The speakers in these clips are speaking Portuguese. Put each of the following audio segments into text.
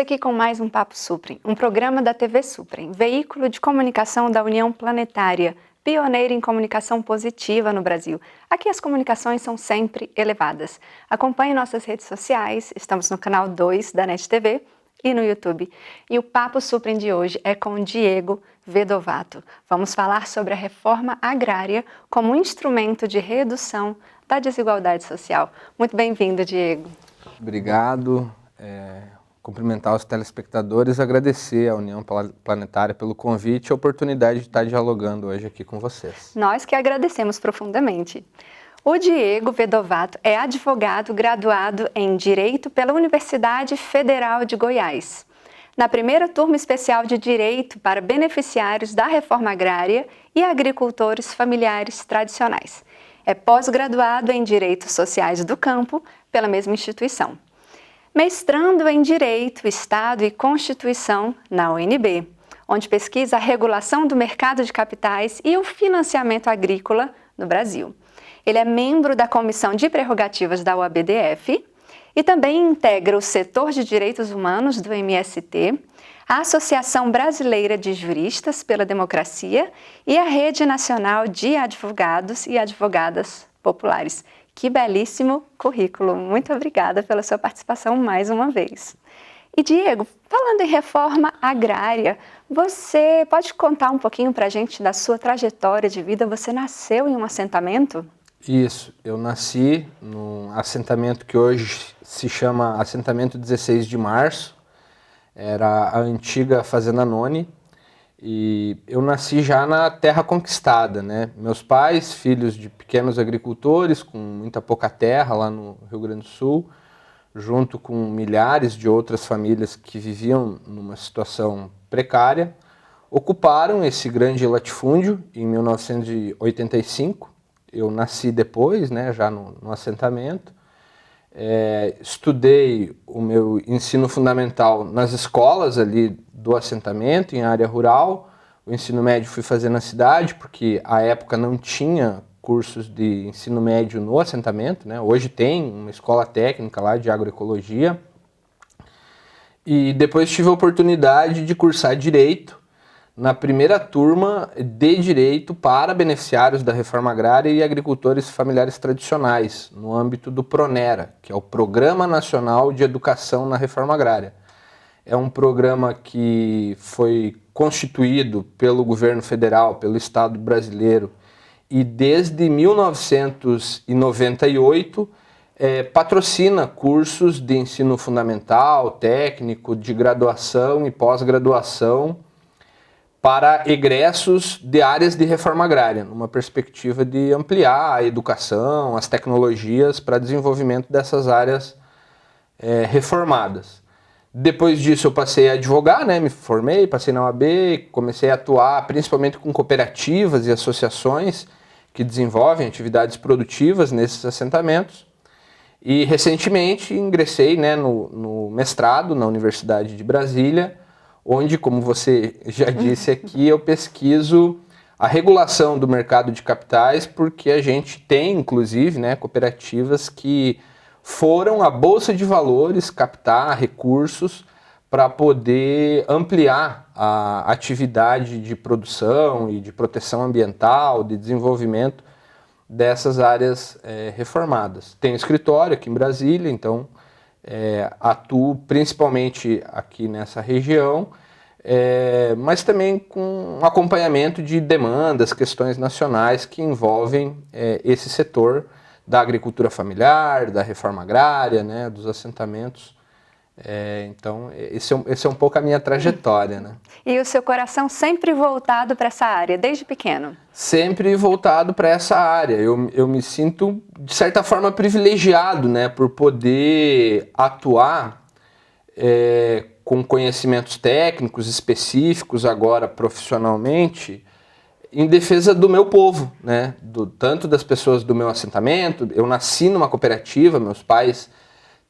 aqui com mais um Papo Suprem, um programa da TV Suprem, veículo de comunicação da União Planetária, pioneira em comunicação positiva no Brasil. Aqui as comunicações são sempre elevadas. Acompanhe nossas redes sociais, estamos no canal 2 da NET TV e no YouTube. E o Papo Suprem de hoje é com Diego Vedovato. Vamos falar sobre a reforma agrária como instrumento de redução da desigualdade social. Muito bem-vindo, Diego. Obrigado. Cumprimentar os telespectadores, agradecer à União Planetária pelo convite e a oportunidade de estar dialogando hoje aqui com vocês. Nós que agradecemos profundamente. O Diego Vedovato é advogado graduado em Direito pela Universidade Federal de Goiás. Na primeira turma especial de Direito para beneficiários da reforma agrária e agricultores familiares tradicionais. É pós-graduado em Direitos Sociais do Campo pela mesma instituição. Mestrando em Direito, Estado e Constituição na UNB, onde pesquisa a regulação do mercado de capitais e o financiamento agrícola no Brasil. Ele é membro da Comissão de Prerrogativas da UABDF e também integra o setor de Direitos Humanos do MST, a Associação Brasileira de Juristas pela Democracia e a Rede Nacional de Advogados e Advogadas Populares. Que belíssimo currículo. Muito obrigada pela sua participação mais uma vez. E Diego, falando em reforma agrária, você pode contar um pouquinho para a gente da sua trajetória de vida? Você nasceu em um assentamento? Isso, eu nasci num assentamento que hoje se chama Assentamento 16 de Março, era a antiga Fazenda Noni, e eu nasci já na terra conquistada, né? Meus pais, filhos de pequenos agricultores, com muita pouca terra lá no Rio Grande do Sul, junto com milhares de outras famílias que viviam numa situação precária, ocuparam esse grande latifúndio em 1985. Eu nasci depois, né, já no assentamento. Estudei o meu ensino fundamental nas escolas ali do assentamento, em área rural. O ensino médio fui fazer na cidade, porque à época não tinha cursos de ensino médio no assentamento, né? Hoje tem uma escola técnica lá de agroecologia. E depois tive a oportunidade de cursar Direito na primeira turma de Direito para beneficiários da reforma agrária e agricultores familiares tradicionais, no âmbito do PRONERA, que é o Programa Nacional de Educação na Reforma Agrária. É um programa que foi constituído pelo governo federal, pelo Estado brasileiro, e desde 1998 patrocina cursos de ensino fundamental, técnico, de graduação e pós-graduação para egressos de áreas de reforma agrária, numa perspectiva de ampliar a educação, as tecnologias para desenvolvimento dessas áreas reformadas. Depois disso eu passei a advogar, né? Me formei, passei na OAB, comecei a atuar principalmente com cooperativas e associações que desenvolvem atividades produtivas nesses assentamentos. E recentemente ingressei, né, no mestrado na Universidade de Brasília, onde, como você já disse aqui, eu pesquiso a regulação do mercado de capitais, porque a gente tem, inclusive, né, cooperativas que foram à Bolsa de Valores captar recursos para poder ampliar a atividade de produção e de proteção ambiental, de desenvolvimento dessas áreas reformadas. Tenho escritório aqui em Brasília, então atuo principalmente aqui nessa região, mas também com acompanhamento de demandas, questões nacionais que envolvem esse setor da agricultura familiar, da reforma agrária, né, dos assentamentos. Então, esse é um pouco a minha trajetória, né? E o seu coração sempre voltado para essa área, desde pequeno? Sempre voltado para essa área. Eu me sinto, de certa forma, privilegiado, né, por poder atuar com conhecimentos técnicos específicos, agora profissionalmente, em defesa do meu povo, né, tanto das pessoas do meu assentamento. Eu nasci numa cooperativa, meus pais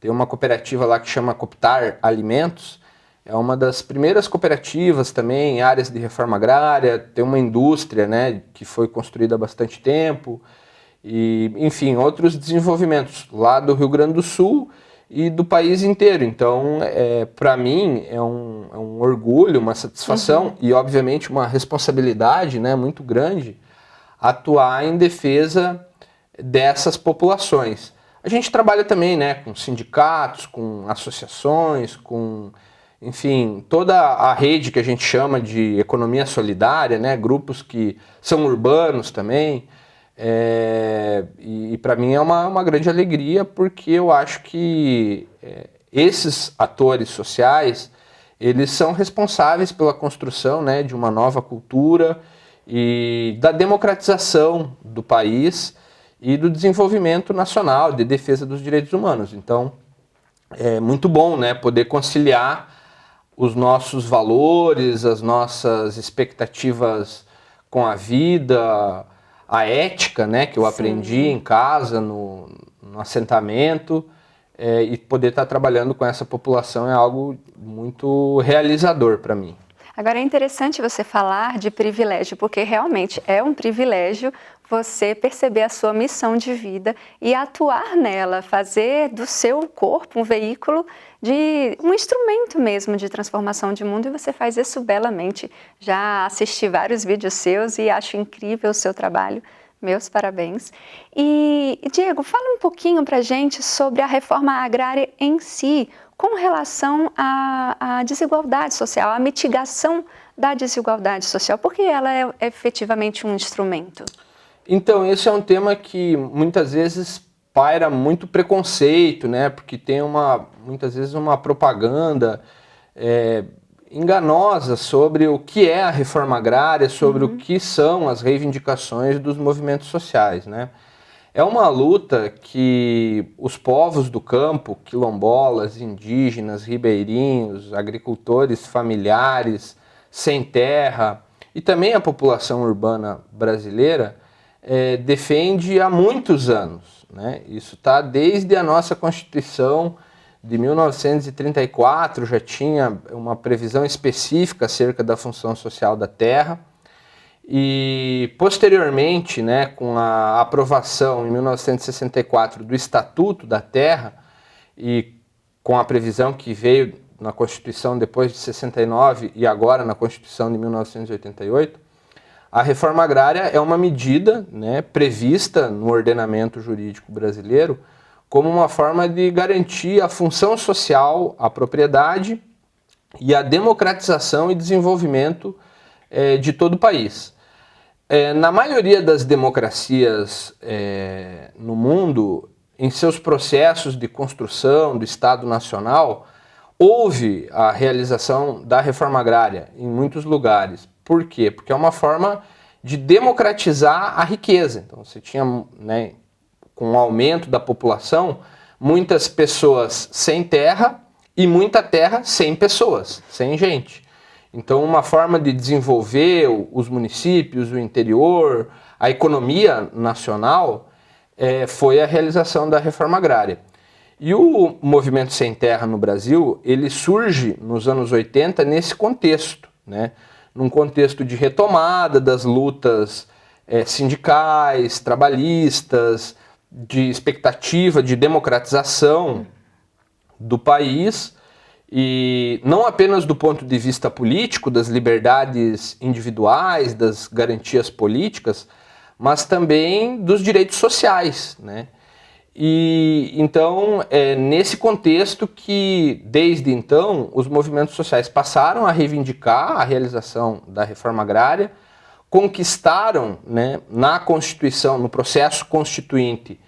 têm uma cooperativa lá que chama Cooptar Alimentos. É uma das primeiras cooperativas também em áreas de reforma agrária, tem uma indústria, né, que foi construída há bastante tempo, e, enfim, outros desenvolvimentos lá do Rio Grande do Sul e do país inteiro. Então, para mim, é um orgulho, uma satisfação e, obviamente, uma responsabilidade, né, muito grande atuar em defesa dessas populações. A gente trabalha também, né, com sindicatos, com associações, com, enfim, toda a rede que a gente chama de economia solidária, né, grupos que são urbanos também. E para mim é uma grande alegria, porque eu acho que esses atores sociais, eles são responsáveis pela construção, né, de uma nova cultura e da democratização do país e do desenvolvimento nacional, de defesa dos direitos humanos. Então, é muito bom, né, poder conciliar os nossos valores, as nossas expectativas com a vida, a ética, né, que eu aprendi em casa, no assentamento, e poder estar trabalhando com essa população é algo muito realizador para mim. Agora é interessante você falar de privilégio, porque realmente é um privilégio você perceber a sua missão de vida e atuar nela, fazer do seu corpo um veículo um instrumento mesmo de transformação de mundo, e você faz isso belamente. Já assisti vários vídeos seus e acho incrível o seu trabalho. Meus parabéns. E, Diego, fala um pouquinho para a gente sobre a reforma agrária em si, com relação à desigualdade social, à mitigação da desigualdade social, porque ela é efetivamente um instrumento. Então, esse é um tema que muitas vezes paira muito preconceito, né? Porque tem muitas vezes uma propaganda enganosa sobre o que é a reforma agrária, sobre o que são as reivindicações dos movimentos sociais, né? É uma luta que os povos do campo, quilombolas, indígenas, ribeirinhos, agricultores familiares, sem terra, e também a população urbana brasileira, defende há muitos anos, né? Isso está desde a nossa Constituição de 1934, já tinha uma previsão específica acerca da função social da terra. E posteriormente, né, com a aprovação em 1964 do Estatuto da Terra e com a previsão que veio na Constituição depois de 69 e agora na Constituição de 1988, a reforma agrária é uma medida, né, prevista no ordenamento jurídico brasileiro como uma forma de garantir a função social, a propriedade e a democratização e desenvolvimento de todo o país. Na maioria das democracias no mundo, em seus processos de construção do Estado Nacional, houve a realização da reforma agrária em muitos lugares. Por quê? Porque é uma forma de democratizar a riqueza. Então você tinha, né, com o aumento da população, muitas pessoas sem terra e muita terra sem pessoas, sem gente. Então, uma forma de desenvolver os municípios, o interior, a economia nacional, foi a realização da reforma agrária. E o movimento Sem Terra no Brasil, ele surge nos anos 80 nesse contexto, né? Num contexto de retomada das lutas sindicais, trabalhistas, de expectativa de democratização do país, e não apenas do ponto de vista político, das liberdades individuais, das garantias políticas, mas também dos direitos sociais, né? E então é nesse contexto que, desde então, os movimentos sociais passaram a reivindicar a realização da reforma agrária, conquistaram, né, na Constituição, no processo constituinte,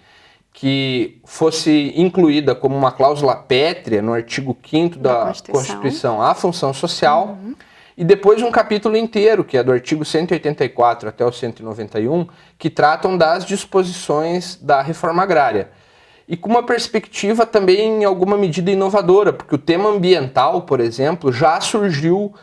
que fosse incluída como uma cláusula pétrea no artigo 5º da Constituição a função social, e depois um capítulo inteiro, que é do artigo 184 até o 191, que tratam das disposições da reforma agrária. E com uma perspectiva também, em alguma medida, inovadora, porque o tema ambiental, por exemplo, já surgiu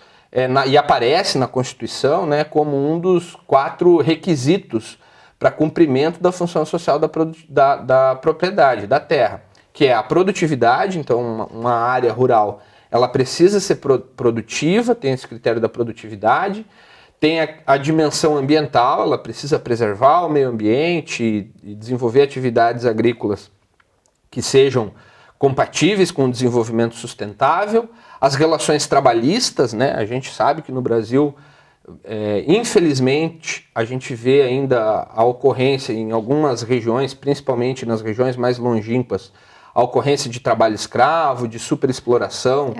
e aparece na Constituição, né, como um dos 4 requisitos para cumprimento da função social da propriedade, da terra, que é a produtividade. Então uma área rural, ela precisa ser produtiva, tem esse critério da produtividade, tem a dimensão ambiental, ela precisa preservar o meio ambiente e desenvolver atividades agrícolas que sejam compatíveis com o desenvolvimento sustentável, as relações trabalhistas, né? A gente sabe que no Brasil, infelizmente, a gente vê ainda a ocorrência em algumas regiões, principalmente nas regiões mais longínquas, a ocorrência de trabalho escravo, de superexploração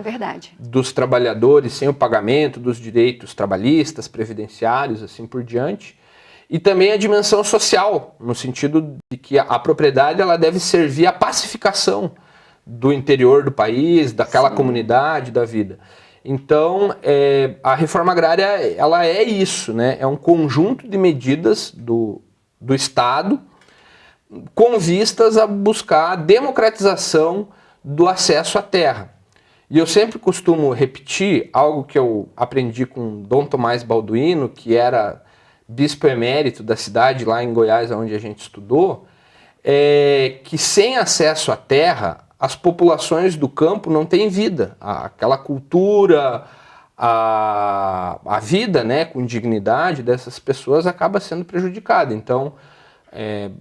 dos trabalhadores sem o pagamento dos direitos trabalhistas, previdenciários, assim por diante. E também a dimensão social, no sentido de que a propriedade ela deve servir à pacificação do interior do país, daquela comunidade, da vida. Então, a reforma agrária ela é isso, né? É um conjunto de medidas do Estado com vistas a buscar a democratização do acesso à terra. E eu sempre costumo repetir algo que eu aprendi com Dom Tomás Balduino, que era bispo emérito da cidade lá em Goiás, onde a gente estudou, que sem acesso à terra, as populações do campo não têm vida. Aquela cultura, a vida, né, com dignidade dessas pessoas acaba sendo prejudicada. Então,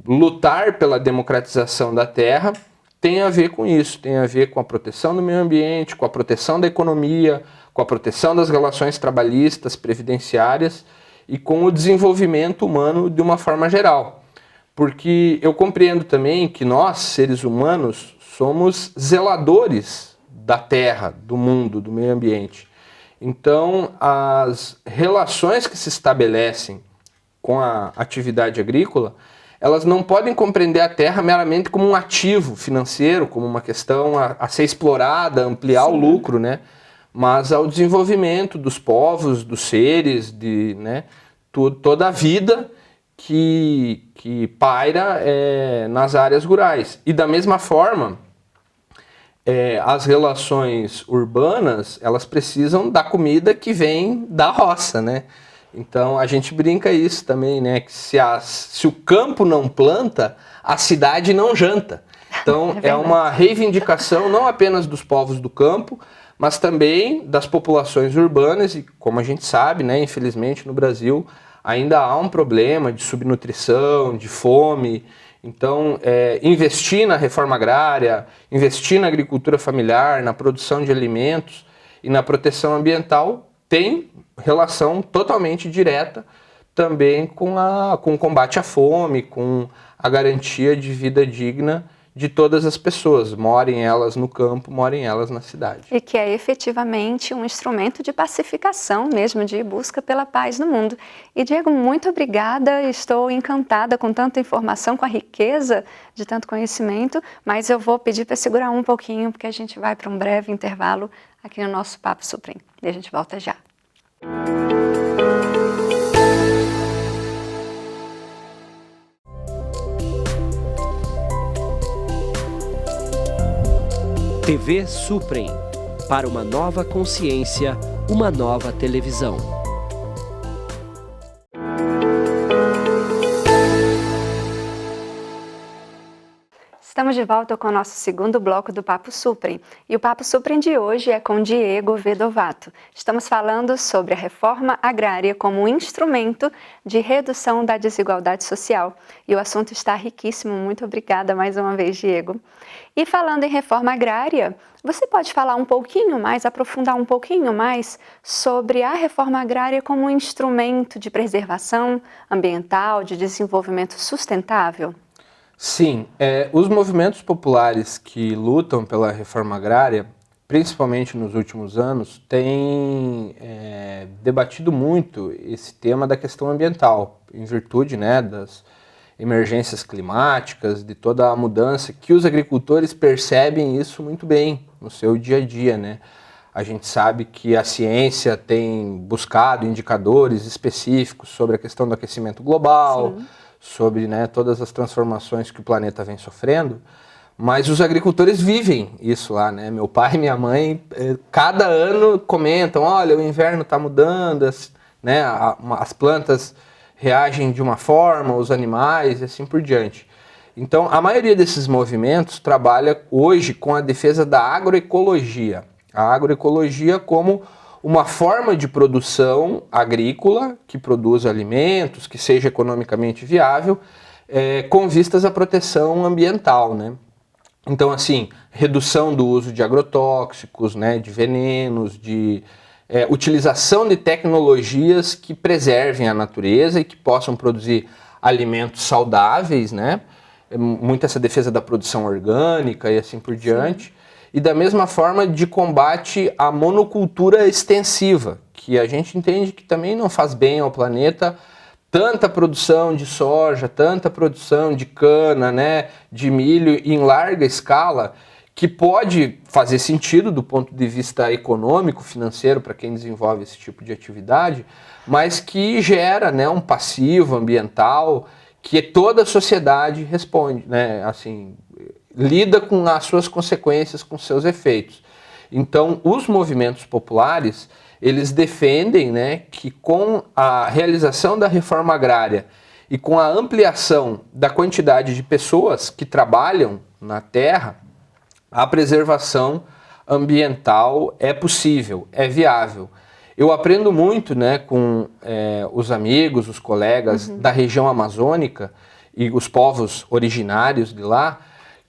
lutar pela democratização da terra tem a ver com isso, tem a ver com a proteção do meio ambiente, com a proteção da economia, com a proteção das relações trabalhistas, previdenciárias e com o desenvolvimento humano de uma forma geral. Porque eu compreendo também que nós, seres humanos, somos zeladores da terra, do mundo, do meio ambiente. Então, as relações que se estabelecem com a atividade agrícola, elas não podem compreender a terra meramente como um ativo financeiro, como uma questão a ser explorada, ampliar o lucro, né? Mas ao desenvolvimento dos povos, dos seres, né? Toda a vida que paira nas áreas rurais. E da mesma forma, as relações urbanas, elas precisam da comida que vem da roça, né? Então a gente brinca isso também, né? Que se o campo não planta, a cidade não janta. Então é uma reivindicação não apenas dos povos do campo, mas também das populações urbanas. E como a gente sabe, né? Infelizmente no Brasil ainda há um problema de subnutrição, de fome. Então investir na reforma agrária, investir na agricultura familiar, na produção de alimentos e na proteção ambiental tem relação totalmente direta também com o combate à fome, com a garantia de vida digna de todas as pessoas, morem elas no campo, morem elas na cidade. E que é efetivamente um instrumento de pacificação mesmo, de busca pela paz no mundo. E Diego, muito obrigada, estou encantada com tanta informação, com a riqueza de tanto conhecimento, mas eu vou pedir para segurar um pouquinho, porque a gente vai para um breve intervalo aqui no nosso Papo Suprem. E a gente volta já. TV Suprem. Para uma nova consciência, uma nova televisão. Estamos de volta com o nosso segundo bloco do Papo Suprem. E o Papo Suprem de hoje é com Diego Vedovato. Estamos falando sobre a reforma agrária como um instrumento de redução da desigualdade social. E o assunto está riquíssimo. Muito obrigada mais uma vez, Diego. E falando em reforma agrária, você pode falar um pouquinho mais, aprofundar um pouquinho mais sobre a reforma agrária como um instrumento de preservação ambiental, de desenvolvimento sustentável? Sim, os movimentos populares que lutam pela reforma agrária, principalmente nos últimos anos, têm debatido muito esse tema da questão ambiental, em virtude, né, das emergências climáticas, de toda a mudança, que os agricultores percebem isso muito bem no seu dia a dia, né? A gente sabe que a ciência tem buscado indicadores específicos sobre a questão do aquecimento global, sim, sobre, né, todas as transformações que o planeta vem sofrendo, mas os agricultores vivem isso lá, né? Meu pai e minha mãe, cada ano comentam, olha, o inverno está mudando, né, as plantas reagem de uma forma, os animais e assim por diante. Então, a maioria desses movimentos trabalha hoje com a defesa da agroecologia. A agroecologia como uma forma de produção agrícola que produza alimentos, que seja economicamente viável, com vistas à proteção ambiental, né? Então, assim, redução do uso de agrotóxicos, né, de venenos, de utilização de tecnologias que preservem a natureza e que possam produzir alimentos saudáveis, né? Muito essa defesa da produção orgânica e assim por diante. Sim. E da mesma forma de combate à monocultura extensiva, que a gente entende que também não faz bem ao planeta, tanta produção de soja, tanta produção de cana, né, de milho em larga escala, que pode fazer sentido do ponto de vista econômico, financeiro, para quem desenvolve esse tipo de atividade, mas que gera, né, um passivo ambiental que toda a sociedade responde, né, assim, lida com as suas consequências, com seus efeitos. Então, os movimentos populares, eles defendem, né, que com a realização da reforma agrária e com a ampliação da quantidade de pessoas que trabalham na terra, a preservação ambiental é possível, é viável. Eu aprendo muito, né, com os amigos, os colegas da região amazônica e os povos originários de lá,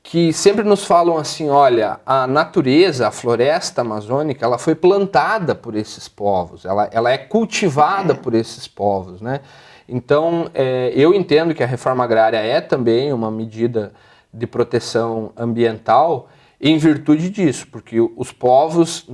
que sempre nos falam assim, olha, a natureza, a floresta amazônica, ela foi plantada por esses povos, ela é cultivada por esses povos, né? Então, eu entendo que a reforma agrária é também uma medida de proteção ambiental em virtude disso, porque os povos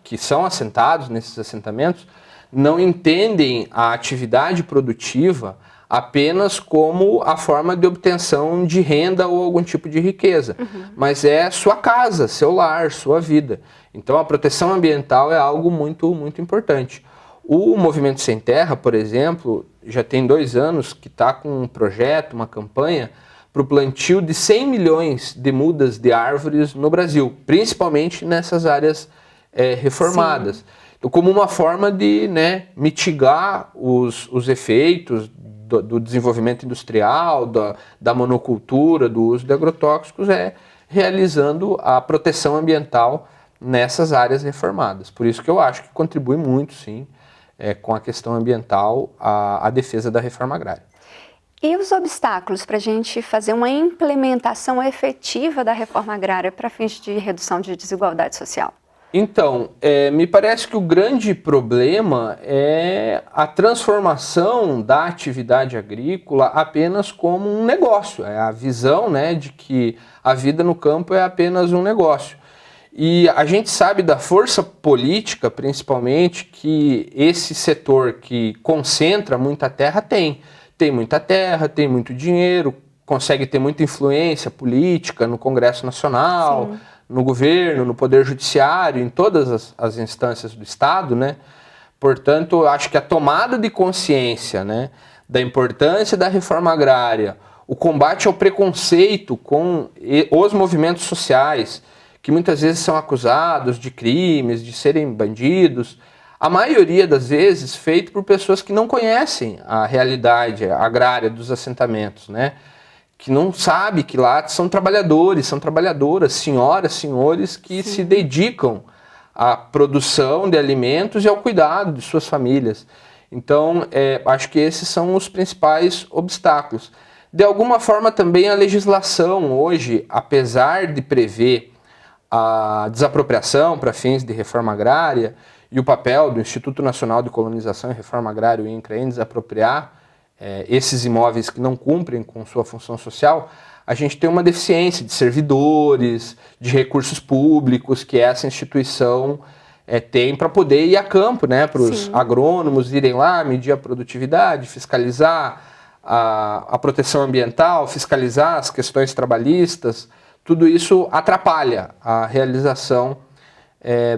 que são assentados nesses assentamentos não entendem a atividade produtiva apenas como a forma de obtenção de renda ou algum tipo de riqueza, mas é sua casa, seu lar, sua vida. Então a proteção ambiental é algo muito, muito importante. O Movimento Sem Terra, por exemplo, já tem 2 anos que está com um projeto, uma campanha para o plantio de 100 milhões de mudas de árvores no Brasil, principalmente nessas áreas reformadas. Então, como uma forma de, né, mitigar os efeitos do desenvolvimento industrial, da monocultura, do uso de agrotóxicos, realizando a proteção ambiental nessas áreas reformadas. Por isso que eu acho que contribui muito, sim, com a questão ambiental, a defesa da reforma agrária. E os obstáculos para a gente fazer uma implementação efetiva da reforma agrária para fins de redução de desigualdade social? Então, me parece que o grande problema é a transformação da atividade agrícola apenas como um negócio. É a visão, né, de que a vida no campo é apenas um negócio. E a gente sabe da força política, principalmente, que esse setor que concentra muita terra tem. Tem muita terra, tem muito dinheiro, consegue ter muita influência política no Congresso Nacional, sim, no governo, no Poder Judiciário, em todas as instâncias do Estado, né? Portanto, eu acho que a tomada de consciência, né, da importância da reforma agrária, o combate ao preconceito com os movimentos sociais, que muitas vezes são acusados de crimes, de serem bandidos, a maioria das vezes feito por pessoas que não conhecem a realidade agrária dos assentamentos, né? Que não sabe que lá são trabalhadores, são trabalhadoras, senhoras, senhores que se dedicam à produção de alimentos e ao cuidado de suas famílias. Então, acho que esses são os principais obstáculos. De alguma forma também a legislação hoje, apesar de prever a desapropriação para fins de reforma agrária e o papel do Instituto Nacional de Colonização e Reforma Agrária, o INCRA, em desapropriar esses imóveis que não cumprem com sua função social, a gente tem uma deficiência de servidores, de recursos públicos que essa instituição tem para poder ir a campo, né, para os agrônomos irem lá, medir a produtividade, fiscalizar a proteção ambiental, fiscalizar as questões trabalhistas. Tudo isso atrapalha a realização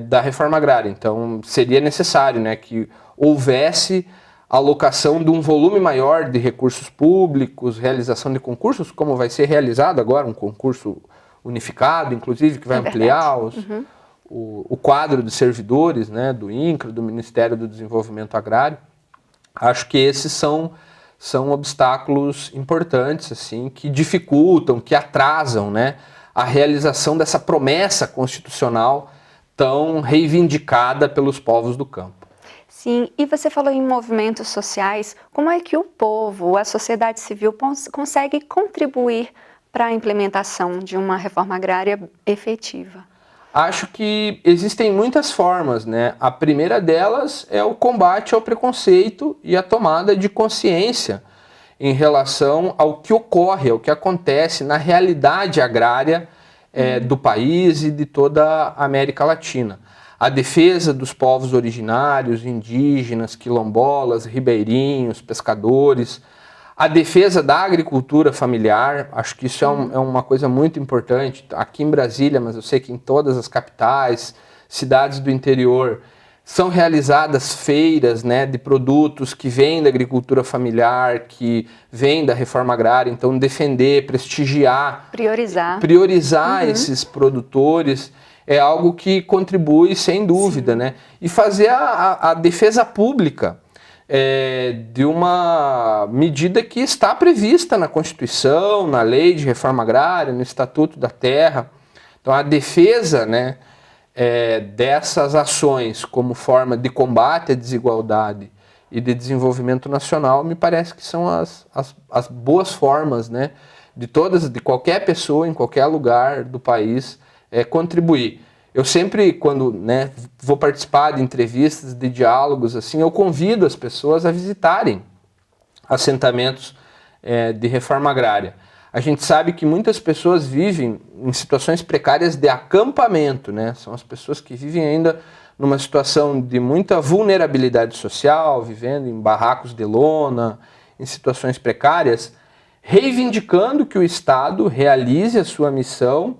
da reforma agrária. Então, seria necessário, né, que houvesse alocação de um volume maior de recursos públicos, realização de concursos, como vai ser realizado agora, um concurso unificado, inclusive, que vai ampliar o quadro de servidores, né, do INCRA, do Ministério do Desenvolvimento Agrário. Acho que esses são obstáculos importantes, assim, que dificultam, que atrasam, né, a realização dessa promessa constitucional tão reivindicada pelos povos do campo. Sim, e você falou em movimentos sociais, como é que o povo, a sociedade civil consegue contribuir para a implementação de uma reforma agrária efetiva? Acho que existem muitas formas, né? A primeira delas é o combate ao preconceito e a tomada de consciência em relação ao que ocorre, ao que acontece na realidade agrária do país e de toda a América Latina. A defesa dos povos originários, indígenas, quilombolas, ribeirinhos, pescadores, a defesa da agricultura familiar, acho que isso é uma coisa muito importante. Aqui em Brasília, mas eu sei que em todas as capitais, cidades do interior, são realizadas feiras, né, de produtos que vêm da agricultura familiar, que vêm da reforma agrária. Então, defender, prestigiar, priorizar esses produtores é algo que contribui sem dúvida, né? E fazer a defesa pública de uma medida que está prevista na Constituição, na Lei de Reforma Agrária, no Estatuto da Terra. Então, a defesa, né, dessas ações como forma de combate à desigualdade e de desenvolvimento nacional, me parece que são as boas formas, né, de qualquer pessoa, em qualquer lugar do país, contribuir. Eu sempre, quando, né, vou participar de entrevistas, de diálogos, assim, eu convido as pessoas a visitarem assentamentos de reforma agrária. A gente sabe que muitas pessoas vivem em situações precárias de acampamento, né? São as pessoas que vivem ainda numa situação de muita vulnerabilidade social, vivendo em barracos de lona, em situações precárias, reivindicando que o Estado realize a sua missão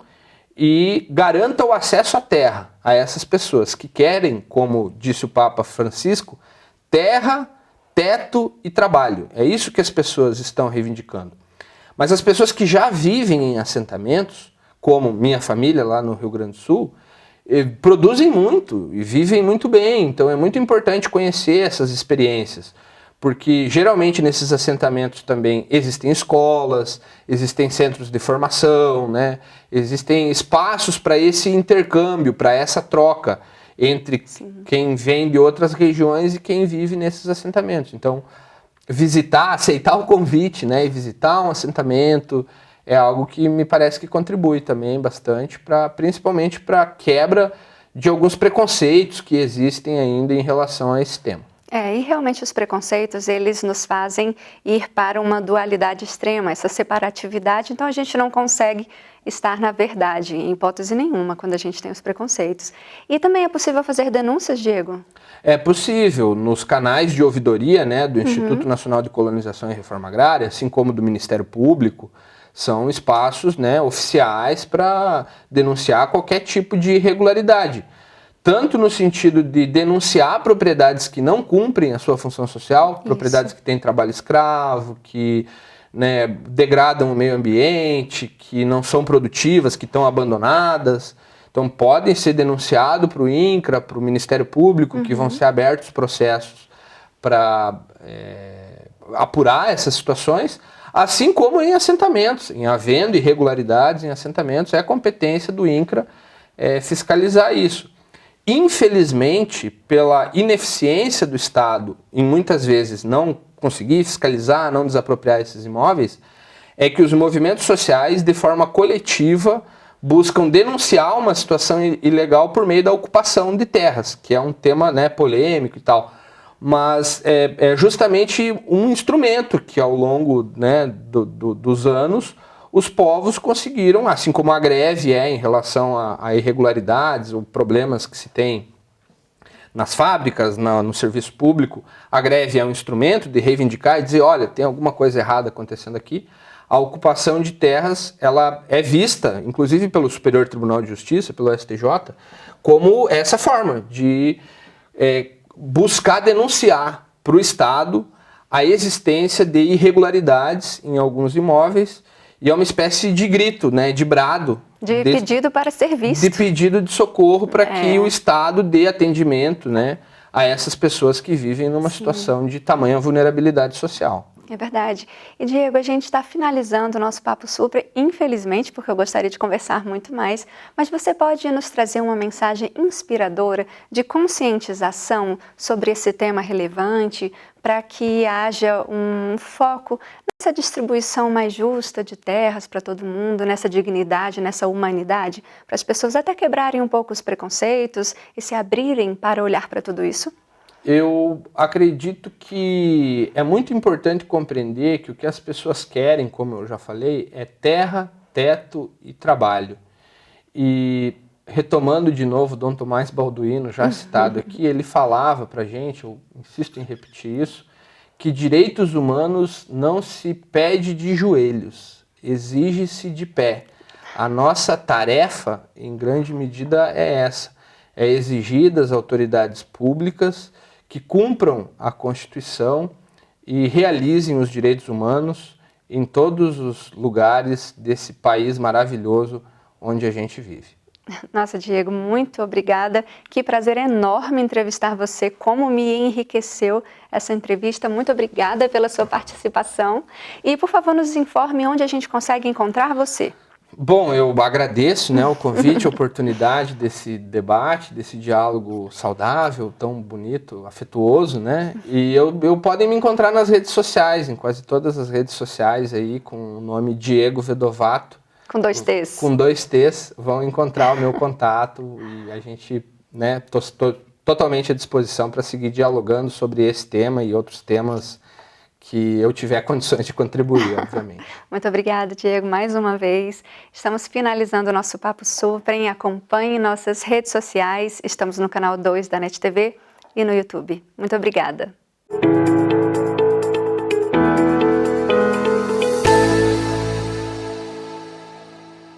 e garanta o acesso à terra a essas pessoas que querem, como disse o Papa Francisco, terra, teto e trabalho. É isso que as pessoas estão reivindicando. Mas as pessoas que já vivem em assentamentos, como minha família lá no Rio Grande do Sul, produzem muito e vivem muito bem. Então é muito importante conhecer essas experiências, porque geralmente nesses assentamentos também existem escolas, existem centros de formação, né? Existem espaços para esse intercâmbio, para essa troca entre quem vem de outras regiões e quem vive nesses assentamentos. Então, aceitar o convite, né, e visitar um assentamento é algo que me parece que contribui também bastante, principalmente para a quebra de alguns preconceitos que existem ainda em relação a esse tema. E realmente os preconceitos, eles nos fazem ir para uma dualidade extrema, essa separatividade, então a gente não consegue estar na verdade, em hipótese nenhuma, quando a gente tem os preconceitos. E também é possível fazer denúncias, Diego? É possível, nos canais de ouvidoria, né, do Instituto Nacional de Colonização e Reforma Agrária, assim como do Ministério Público, são espaços, né, oficiais para denunciar qualquer tipo de irregularidade. Tanto no sentido de denunciar propriedades que não cumprem a sua função social, propriedades que têm trabalho escravo, que, né, degradam o meio ambiente, que não são produtivas, que estão abandonadas. Então podem ser denunciados para o INCRA, para o Ministério Público, que vão ser abertos processos para apurar essas situações, assim como em assentamentos, em havendo irregularidades em assentamentos, é competência do INCRA fiscalizar isso. Infelizmente, pela ineficiência do Estado, em muitas vezes não conseguir fiscalizar, não desapropriar esses imóveis, é que os movimentos sociais, de forma coletiva, buscam denunciar uma situação ilegal por meio da ocupação de terras, que é um tema, né, polêmico e tal. Mas é justamente um instrumento que ao longo, né, dos anos os povos conseguiram, assim como a greve em relação a irregularidades ou problemas que se tem nas fábricas, no serviço público, a greve é um instrumento de reivindicar e dizer, olha, tem alguma coisa errada acontecendo aqui. A ocupação de terras, ela é vista, inclusive pelo Superior Tribunal de Justiça, pelo STJ, como essa forma de buscar denunciar para o Estado a existência de irregularidades em alguns imóveis. E é uma espécie de grito, né, de brado. De pedido para ser visto. De pedido de socorro para que o Estado dê atendimento, né, a essas pessoas que vivem numa situação de tamanha vulnerabilidade social. É verdade. E Diego, a gente está finalizando o nosso Papo Supra, infelizmente, porque eu gostaria de conversar muito mais, mas você pode nos trazer uma mensagem inspiradora de conscientização sobre esse tema relevante, para que haja um foco essa distribuição mais justa de terras para todo mundo, nessa dignidade, nessa humanidade, para as pessoas até quebrarem um pouco os preconceitos e se abrirem para olhar para tudo isso? Eu acredito que é muito importante compreender que o que as pessoas querem, como eu já falei, é terra, teto e trabalho. E retomando de novo Dom Tomás Balduino, já citado aqui, ele falava para a gente, eu insisto em repetir isso, que direitos humanos não se pede de joelhos, exige-se de pé. A nossa tarefa, em grande medida, é essa, é exigir das autoridades públicas que cumpram a Constituição e realizem os direitos humanos em todos os lugares desse país maravilhoso onde a gente vive. Nossa, Diego, muito obrigada. Que prazer enorme entrevistar você. Como me enriqueceu essa entrevista. Muito obrigada pela sua participação. E, por favor, nos informe onde a gente consegue encontrar você. Bom, eu agradeço, né, o convite, a oportunidade desse debate, desse diálogo saudável, tão bonito, afetuoso, né? E podem me encontrar nas redes sociais, em quase todas as redes sociais aí, com o nome Diego Vedovato. Com 2 T's. Com 2 T's, vão encontrar o meu contato e a gente, né, tô totalmente à disposição para seguir dialogando sobre esse tema e outros temas que eu tiver condições de contribuir, obviamente. Muito obrigada, Diego, mais uma vez. Estamos finalizando o nosso Papo Suprem. Acompanhe nossas redes sociais. Estamos no canal 2 da NET TV e no YouTube. Muito obrigada.